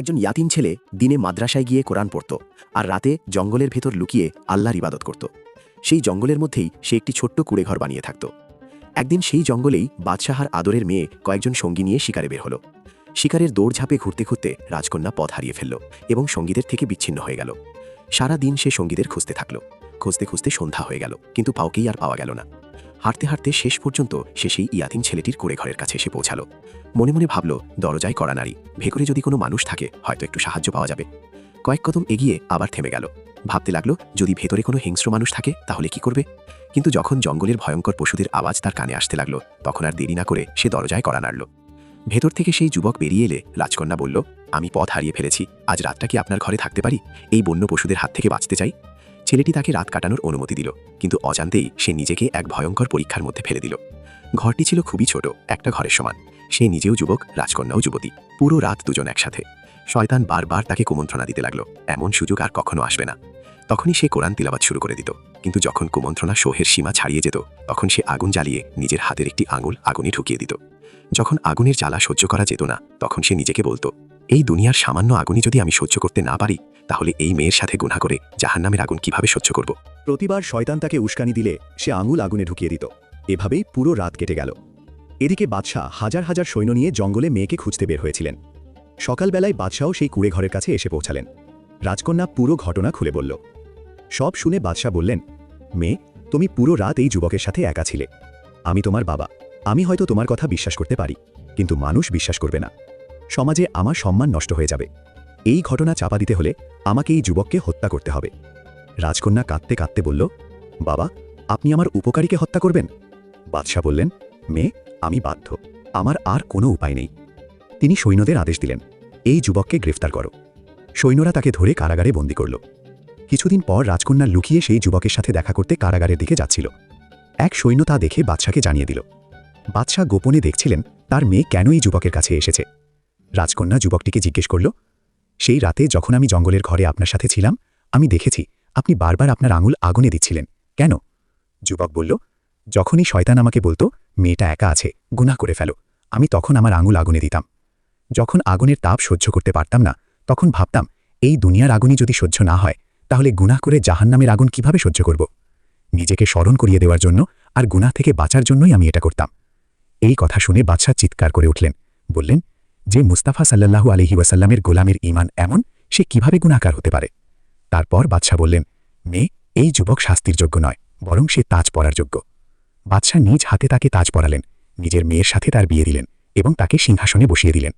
একজন ইয়াতিম ছেলে দিনে মাদ্রাসায় গিয়ে কোরআন পড়ত আর রাতে জঙ্গলের ভেতর লুকিয়ে আল্লাহর ইবাদত করত। সেই জঙ্গলের মধ্যেই সে একটি ছোট্ট কুড়েঘর বানিয়ে থাকত। একদিন সেই জঙ্গলেই বাদশাহার আদরের মেয়ে কয়েকজন সঙ্গী নিয়ে শিকারে বের হলো। শিকারের দৌড়ঝাঁপে ঘুরতে ঘুরতে রাজকন্যা পথ হারিয়ে ফেলল এবং সঙ্গীদের থেকে বিচ্ছিন্ন হয়ে গেল। সারা দিন সে সঙ্গীদের খুঁজতে থাকল। খুঁজতে খুঁজতে সন্ধ্যা হয়ে গেল, কিন্তু কাউকেই আর পাওয়া গেল না। হাঁটতে হাঁটতে শেষ পর্যন্ত সে সেই ইয়াতিম ছেলেটির কুড়েঘরের কাছে এসে পৌঁছালো। মনে মনে ভাবল, দরজায় কড়া নাড়ি, ভেতরে যদি কোনো মানুষ থাকে হয়তো একটু সাহায্য পাওয়া যাবে। কয়েক কদম এগিয়ে আবার থেমে গেল। ভাবতে লাগলো, যদি ভেতরে কোনো হিংস্র মানুষ থাকে তাহলে কি করবে। কিন্তু যখন জঙ্গলের ভয়ঙ্কর পশুদের আওয়াজ তার কানে আসতে লাগলো, তখন আর দেরি না করে সে দরজায় কড়া নাড়ল। ভেতর থেকে সেই যুবক বেরিয়ে এলে রাজকন্যা বলল, আমি পথ হারিয়ে ফেলেছি, আজ রাতটা কি আপনার ঘরে থাকতে পারি? এই বন্য পশুদের হাত থেকে বাঁচতে চাই। ছেলেটি তাকে রাত কাটানোর অনুমতি দিল, কিন্তু অজান্তেই সে নিজেকে এক ভয়ঙ্কর পরীক্ষার মধ্যে ফেলে দিল। ঘরটি ছিল খুবই ছোট, একটা ঘরের সমান। সে নিজেও যুবক, রাজকন্যাও যুবতী। পুরো রাত দুজন একসাথে। শয়তান বারবার তাকে কুমন্ত্রণা দিতে লাগলো, এমন সুযোগ আর কখনো আসবে না। তখনই সে কোরআন তিলাওয়াত শুরু করে দিত। কিন্তু যখন কুমন্ত্রণা সহ্যের সীমা ছাড়িয়ে যেত, তখন সে আগুন জ্বালিয়ে নিজের হাতের একটি আঙুল আগুনে ঢুকিয়ে দিত। যখন আগুনের জ্বালা সহ্য করা যেত না, তখন সে নিজেকে বলতো, এই দুনিয়ার সামান্য আগুনই যদি আমি সহ্য করতে না পারি, তাহলে এই মেয়ের সাথে গুনাহ করে জাহান্নামের আগুন কিভাবে সহ্য করব। প্রতিবার শয়তান তাকে উস্কানি দিলে সে আঙুল আগুনে ঢুকিয়ে দিত। এভাবেই পুরো রাত কেটে গেল। এদিকে বাদশাহ হাজার হাজার সৈন্য নিয়ে জঙ্গলে মেয়েকে খুঁজতে বের হয়েছিলেন। সকালবেলায় বাদশাহও সেই কুড়েঘরের কাছে এসে পৌঁছালেন। রাজকন্যা পুরো ঘটনা খুলে বলল। সব শুনে বাদশাহ বললেন, মেয়ে, তুমি পুরো রাত এই যুবকের সাথে একা ছিলে। আমি তোমার বাবা, আমি হয়তো তোমার কথা বিশ্বাস করতে পারি, কিন্তু মানুষ বিশ্বাস করবে না। সমাজে আমার সম্মান নষ্ট হয়ে যাবে। এই ঘটনা চাপা দিতে হলে আমাকে এই যুবককে হত্যা করতে হবে। রাজকন্যা কাঁদতে কাঁদতে বলল, বাবা, আপনি আমার উপকারীকে হত্যা করবেন? বাদশাহ বললেন, মেয়ে, আমি বাধ্য, আমার আর কোনো উপায় নেই। তিনি সৈন্যদের আদেশ দিলেন, এই যুবককে গ্রেফতার করো। সৈন্যরা তাকে ধরে কারাগারে বন্দী করল। কিছুদিন পর রাজকন্যা লুকিয়ে সেই যুবকের সাথে দেখা করতে কারাগারের দিকে যাচ্ছিল। এক সৈন্য তা দেখে বাদশাকে জানিয়ে দিল। বাদশাহ গোপনে দেখছিলেন তার মেয়ে কেন এই যুবকের কাছে এসেছে। রাজকন্যা যুবকটিকে জিজ্ঞেস করল, সেই রাতে যখন আমি জঙ্গলের ঘরে আপনার সাথে ছিলাম, আমি দেখেছি আপনি বারবার আপনার আঙুল আগুনে দিচ্ছিলেন, কেন? যুবক বলল, যখনই শয়তান আমাকে বলতো মেয়েটা একা আছে, গুনাহ করে ফেলো, আমি তখন আমার আঙুল আগুনে দিতাম। যখন আগুনের তাপ সহ্য করতে পারতাম না, তখন ভাবতাম, এই দুনিয়ার আগুনই যদি সহ্য না হয়, তাহলে গুনাহ করে জাহান্নামের আগুন কিভাবে সহ্য করব। নিজেকে স্মরণ করিয়ে দেওয়ার জন্য আর গুনাহ থেকে বাঁচার জন্যই আমি এটা করতাম। এই কথা শুনে বাদশাহ চিৎকার করে উঠলেন, বললেন, যে মুস্তাফা সাল্লাল্লাহু আলাইহি ওয়াসাল্লামের গোলামের ঈমান এমন, সে কিভাবে গুনাহগার হতে পারে? তারপর বাদশাহ বললেন, মেয়ে, এই যুবক শাস্তির যোগ্য নয়, বরং সে তাজ পরার যোগ্য। বাদশাহ নিজ হাতে তাকে তাজ পরালেন, নিজের মেয়ের সাথে তার বিয়ে দিলেন এবং তাকে সিংহাসনে বসিয়ে দিলেন।